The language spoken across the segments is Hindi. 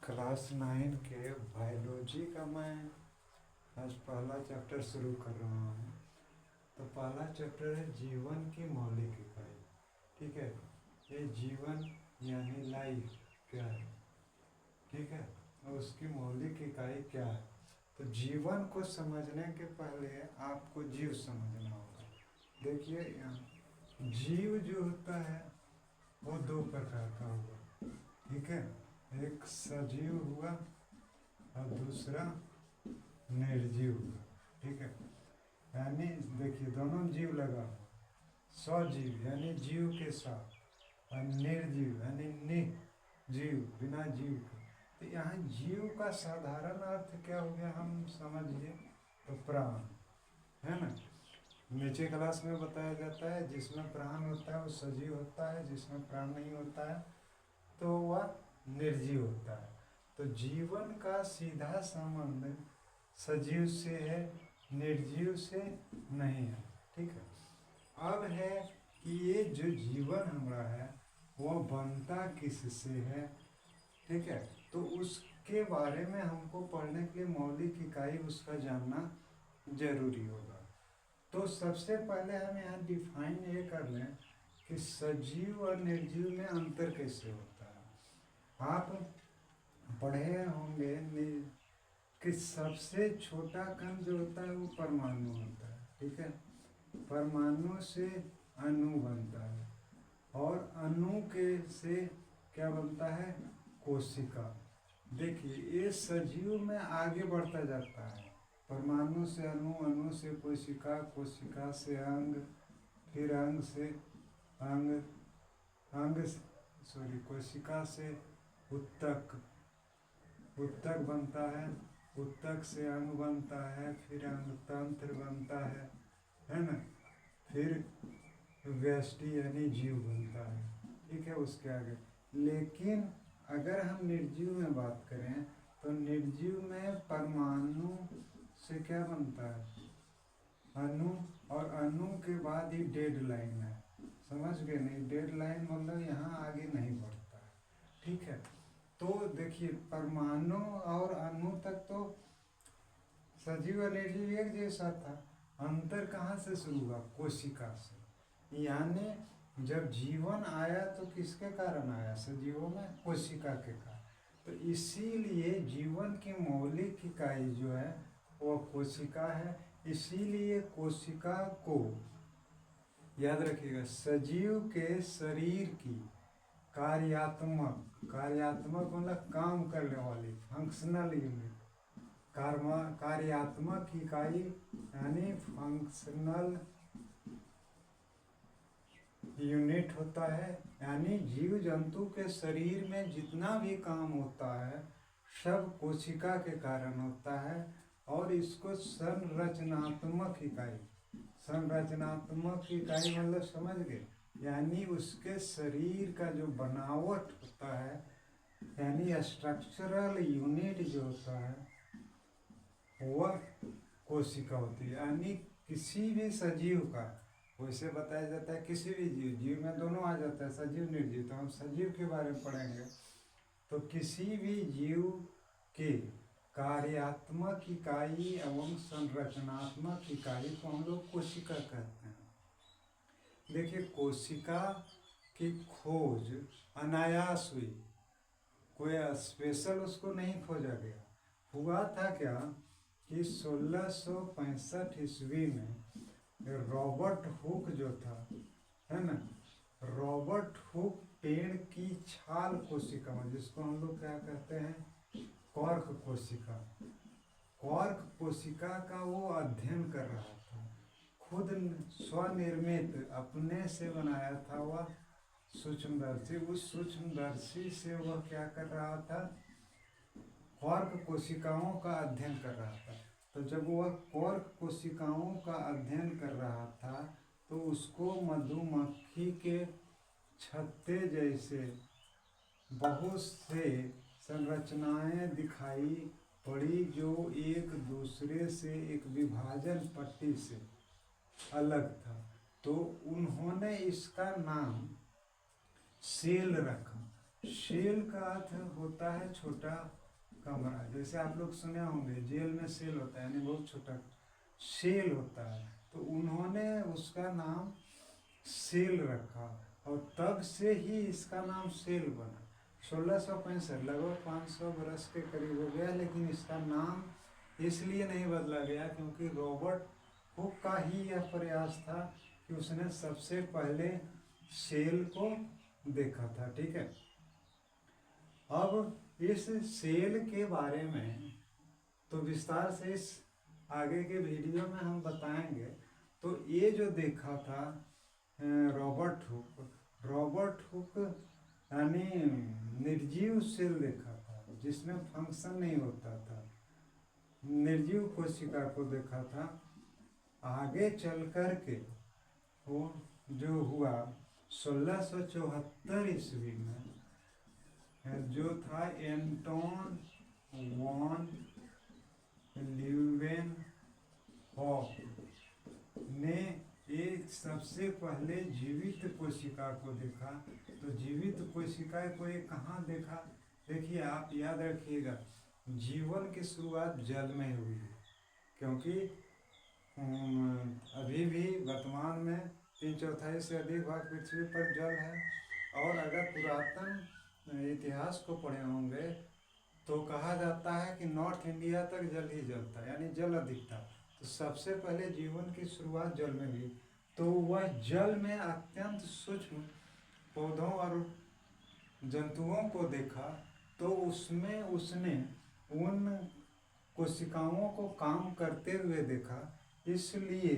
क्लास 9 के बायोलॉजी का मैं आज पहला चैप्टर शुरू कर रहा हूँ। तो पहला चैप्टर है जीवन की मौलिक इकाई। ठीक है, ये जीवन यानी लाइफ क्या है, ठीक है, और उसकी मौलिक इकाई क्या है। तो जीवन को समझने के पहले आपको जीव समझना होगा। देखिए यहाँ जीव जो होता है वो दो प्रकार का होगा, ठीक है, एक सजीव हुआ और दूसरा निर्जीव हुआ। ठीक है, यानी देखिए दोनों जीव लगा हुआ, सजीव यानी जीव के साथ और निर्जीव यानी निर्जीव बिना जीव के। तो यहाँ जीव का साधारण अर्थ क्या हो गया, हम समझिए तो प्राण है ना। नीचे क्लास में बताया जाता है जिसमें प्राण होता है वो सजीव होता है, जिसमें प्राण नहीं होता है तो वह निर्जीव होता है। तो जीवन का सीधा संबंध सजीव से है, निर्जीव से नहीं है। ठीक है, अब है कि ये जो जीवन हमारा है वो बनता किससे है। ठीक है, तो उसके बारे में हमको पढ़ने के लिए मौलिक इकाई उसका जानना जरूरी होगा। तो सबसे पहले हम यहाँ डिफाइन ये कर लें कि सजीव और निर्जीव में अंतर कैसे होता है। आप पढ़े होंगे कि सबसे छोटा कण जो होता है वो परमाणु होता है। ठीक है, परमाणु से अणु बनता है और अणु के से क्या बनता है, कोशिका। देखिए ये सजीव में आगे बढ़ता जाता है, परमाणु से अणु, अणु से कोशिका, कोशिका से अंग, फिर अंग से अंग, अंग कोशिका से उत्तक, उत्तक बनता है, उत्तक से अंग बनता है, फिर अंग तंत्र बनता है ना, फिर व्यष्टि यानी जीव बनता है। ठीक है, उसके आगे। लेकिन अगर हम निर्जीव में बात करें तो निर्जीव में परमाणु से क्या बनता है, अणु, और अणु के बाद ही डेड लाइन है। समझ गए नहीं, डेड लाइन मतलब यहाँ आगे नहीं बढ़ता है। ठीक है, तो देखिए परमाणु और अणु तक तो सजीव और निर्जीव एक जैसा था, अंतर कहाँ से शुरू हुआ, कोशिका से। यानी जब जीवन आया तो किसके कारण आया, सजीवों में कोशिका के कारण। तो इसीलिए जीवन की मौलिक इकाई जो है वो कोशिका है। इसीलिए कोशिका को याद रखिएगा, सजीव के शरीर की कार्यात्मक, कार्यात्मक मतलब काम करने वाली, फंक्शनल यूनिट, कार्यात्मक इकाई यानी फंक्शनल यूनिट होता है। यानी जीव जंतु के शरीर में जितना भी काम होता है सब कोशिका के कारण होता है। और इसको संरचनात्मक इकाई, संरचनात्मक इकाई मतलब समझ गए, यानी उसके शरीर का जो बनावट होता है, यानी स्ट्रक्चरल यूनिट जो होता है वह कोशिका होती है। यानी किसी भी सजीव का, वैसे बताया जाता है किसी भी जीव, जीव में दोनों आ जाता है सजीव निर्जीव, तो हम सजीव के बारे में पढ़ेंगे। तो किसी भी जीव के कार्यात्मक इकाई एवं संरचनात्मक इकाई को हम लोग कोशिका कहते हैं। देखिए कोशिका की खोज अनायास हुई, कोई स्पेशल उसको नहीं खोजा गया। हुआ था क्या कि 1665 ईस्वी में रॉबर्ट हुक जो था, है ना, रॉबर्ट हुक पेड़ की छाल कोशिका, जिसको हम लोग क्या कहते हैं, कॉर्क कोशिका, कॉर्क कोशिका का वो अध्ययन कर रहा था। खुद स्वनिर्मित अपने से बनाया था वह सूक्ष्मदर्शी। उस सूक्ष्मदर्शी से वह क्या कर रहा था, कॉर्क कोशिकाओं का अध्ययन कर रहा था। तो जब वह कॉर्क कोशिकाओं का अध्ययन कर रहा था तो उसको मधुमक्खी के छत्ते जैसे बहुत से संरचनाएं दिखाई पड़ी जो एक दूसरे से एक विभाजन पट्टी से अलग था। तो उन्होंने इसका नाम सेल रखा। सेल का अर्थ होता है छोटा कमरा। जैसे आप लोग सुने होंगे जेल में सेल होता है, यानी बहुत छोटा सेल होता है, तो उन्होंने उसका नाम सेल रखा और तब से ही इसका नाम सेल बना। 1665 लगभग 500 बरस के करीब हो गया, लेकिन इसका नाम इसलिए नहीं बदला गया क्योंकि रॉबर्ट हुक का ही यह प्रयास था कि उसने सबसे पहले सेल को देखा था। ठीक है, अब इस सेल के बारे में तो विस्तार से इस आगे के वीडियो में हम बताएंगे। तो ये जो देखा था रॉबर्ट हुक यानी निर्जीव सेल देखा था, जिसमें फंक्शन नहीं होता था, निर्जीव कोशिका को देखा था। आगे चल कर के वो जो हुआ 1674 ईस्वी में, जो था एंटोन वॉन ल्यूवेनहॉफ ने एक सबसे पहले जीवित कोशिका को देखा। तो जीवित कोशिका को ये कहाँ देखा? देखिए, आप याद रखिएगा, जीवन की शुरुआत जल में हुई है, क्योंकि अभी भी वर्तमान में 3/4 से अधिक भाग पृथ्वी पर जल है। और अगर पुरातन इतिहास को पढ़े होंगे तो कहा जाता है कि नॉर्थ इंडिया तक जल ही जल था, यानी जल अधिक था। तो सबसे पहले जीवन की शुरुआत जल में हुई। तो वह जल में अत्यंत सूक्ष्म पौधों और जंतुओं को देखा। तो उसमें उसने उन कोशिकाओं को काम करते हुए देखा। इसलिए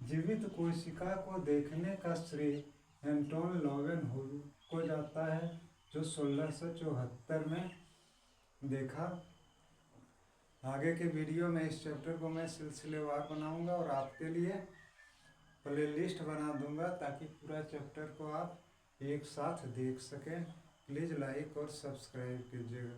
जीवित कोशिका को देखने का श्रेय एंटोन लोवेनहॉफ को जाता है, जो 1674 में देखा। आगे के वीडियो में इस चैप्टर को मैं सिलसिलेवार बनाऊंगा और आपके लिए प्लेलिस्ट बना दूंगा ताकि पूरा चैप्टर को आप एक साथ देख सकें। प्लीज़ लाइक और सब्सक्राइब कीजिएगा।